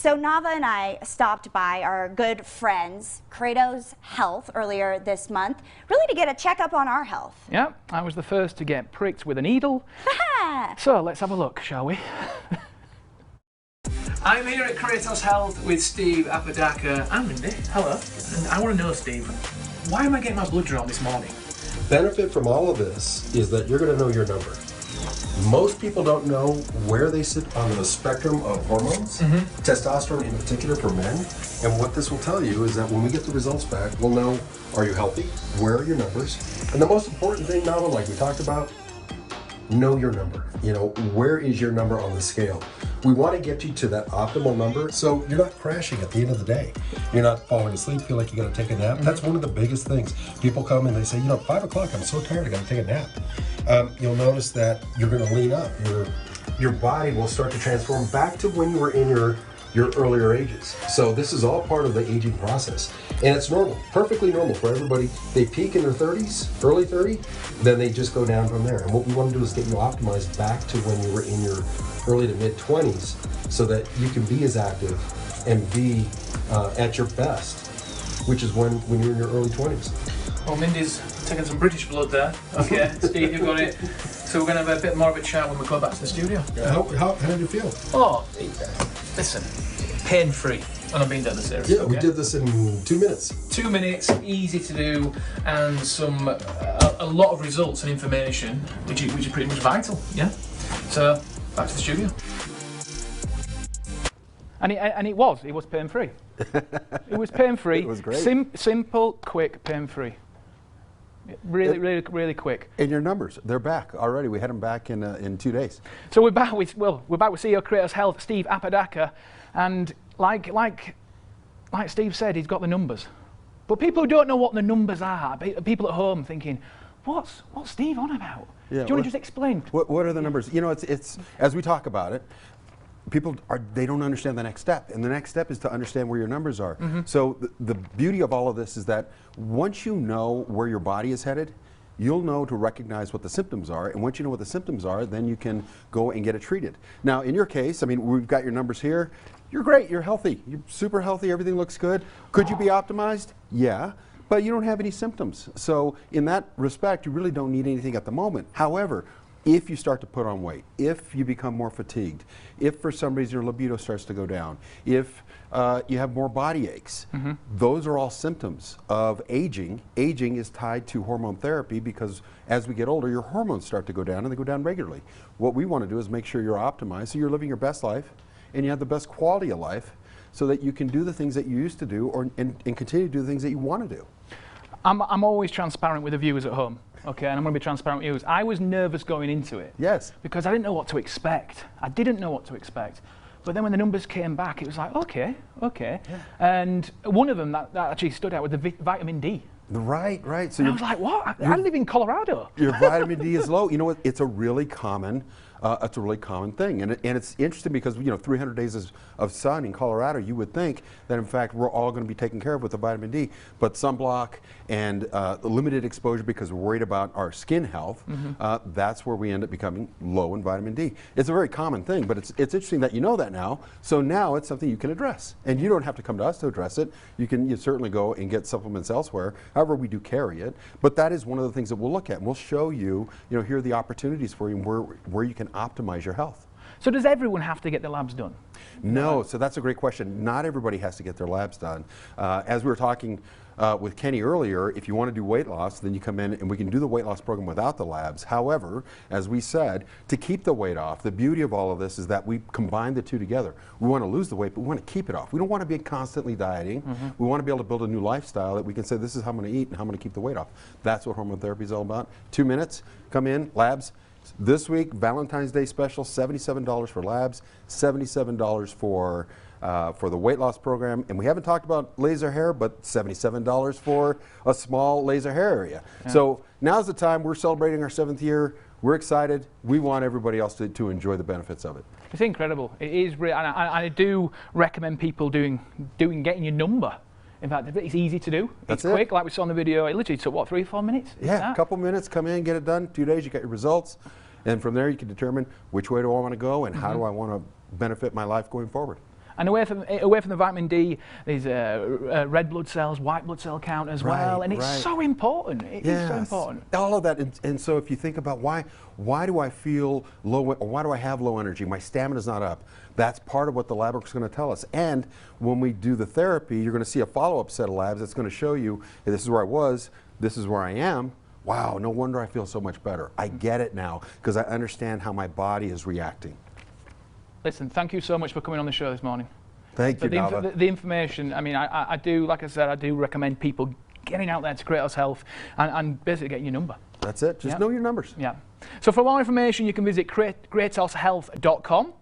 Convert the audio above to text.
So Nava and I stopped by our good friends, Kratos Health, earlier this month, really to get a checkup on our health. Yeah, I was the first to get pricked with a needle. So let's have a look, shall we? I'm here at Kratos Health with Steve Apodaca and Mindy. Hello. And I want to know, Steve, why am I getting my blood drawn this morning? Benefit from all of this is that you're going to know your number. Most people don't know where they sit on the spectrum of hormones, testosterone in particular for men. And what this will tell you is that when we get the results back, we'll know, are you healthy? Where are your numbers? And the most important thing, Nava, like we talked about, know your number. You know, where is your number on the scale? We want to get you to that optimal number so you're not crashing at the end of the day. You're not falling asleep, feel like you got to take a nap. That's one of the biggest things. People come and they say, you know, 5 o'clock, I'm so tired, I got to take a nap. You'll notice that you're going to lean up. Your body will start to transform back to when you were in your earlier ages. So this is all part of the aging process. And it's normal, perfectly normal for everybody. They peak in their 30s, early 30, then they just go down from there. And what we want to do is get you optimized back to when you were in your early to mid 20s so that you can be as active and be at your best, which is when you're in your early 20s. Well, Mindy's taken some British blood there. Okay, Steve, you've got it. So we're going to have a bit more of a chat when we go back to the studio. How did you feel? Oh, listen, pain-free. And I'm being dead serious. Yeah, we did this in 2 minutes. 2 minutes, easy to do, and some a lot of results and information, which are pretty much vital. Yeah. So back to the studio. And it was pain-free. It was pain-free. It was great. Simple, quick, pain-free. Really quick. And your numbers, they're back already. We had them back in 2 days. So we're back with CEO Kratos Health, Steve Apodaca, and like Steve said, he's got the numbers. But people who don't know what the numbers are, people at home thinking, what's Steve on about? Yeah, Do you want to just explain? What are the numbers? You know, it's as we talk about it, they don't understand the next step, and the next step is to understand where your numbers are. So the beauty of all of this is that once you know where your body is headed, you'll know to recognize what the symptoms are, and once you know what the symptoms are, then you can go and get it treated. Now, in your case, I mean, we've got your numbers here. You're great, you're healthy, you're super healthy, everything looks good. Could you be optimized? Yeah, but you don't have any symptoms. So in that respect, you really don't need anything at the moment. However, if you start to put on weight, if you become more fatigued, if for some reason your libido starts to go down, if you have more body aches, those are all symptoms of aging. Aging is tied to hormone therapy because as we get older, your hormones start to go down, and they go down regularly. What we want to do is make sure you're optimized so you're living your best life and you have the best quality of life so that you can do the things that you used to do and continue to do the things that you want to do. I'm always transparent with the viewers at home. Okay, and I'm going to be transparent with you. I was nervous going into it. Yes. Because I didn't know what to expect. I didn't know what to expect. But then when the numbers came back, it was like, okay. Yeah. And one of them that actually stood out was the vitamin D. Right. So and I was like, what? I live in Colorado. Your vitamin D is low. You know what? It's a really common thing, and it's interesting because 300 days of sun in Colorado, you would think that in fact we're all going to be taken care of with the vitamin D, but sunblock and limited exposure because we're worried about our skin health, that's where we end up becoming low in vitamin D. It's a very common thing, but it's interesting that you know that now. So now it's something you can address, and you don't have to come to us to address it. You certainly go and get supplements elsewhere. However, we do carry it, but that is one of the things that we'll look at. And we'll show you, here are the opportunities for you where you can optimize your health. So does everyone have to get their labs done? No, so that's a great question. Not everybody has to get their labs done. As we were talking with Kenny earlier, if you want to do weight loss, then you come in and we can do the weight loss program without the labs. However, as we said, to keep the weight off, the beauty of all of this is that we combine the two together. We want to lose the weight, but we want to keep it off. We don't want to be constantly dieting. We want to be able to build a new lifestyle that we can say, this is how I'm going to eat and how I'm going to keep the weight off. That's what hormone therapy is all about. 2 minutes, come in, labs. This week, Valentine's Day special, $77 for labs, $77 for the weight loss program. And we haven't talked about laser hair, but $77 for a small laser hair area. Yeah. So now's the time. We're celebrating our 7th year. We're excited. We want everybody else to enjoy the benefits of it. It's incredible. It is, and I do recommend people getting your number. In fact, it's easy to do. It's quick, like we saw in the video. It literally took, what, 3 or 4 minutes? Yeah, a couple minutes, come in, get it done. 2 days, you get your results. And from there, you can determine which way do I want to go and how do I want to benefit my life going forward. And away from the vitamin D, there's red blood cells, white blood cell count as well, and it's so important. It is so important. All of that, and so if you think about why do I feel low, or why do I have low energy? My stamina's not up. That's part of what the lab work is going to tell us. And when we do the therapy, you're going to see a follow-up set of labs that's going to show you, hey, this is where I was, this is where I am. Wow, no wonder I feel so much better. I get it now because I understand how my body is reacting. Listen, thank you so much for coming on the show this morning. Thank you, Nava. The information, I mean, I do, like I said, I do recommend people getting out there to Kratos Health and basically getting your number. That's it. Just know your numbers. Yeah. So for more information, you can visit kratoshealth.com.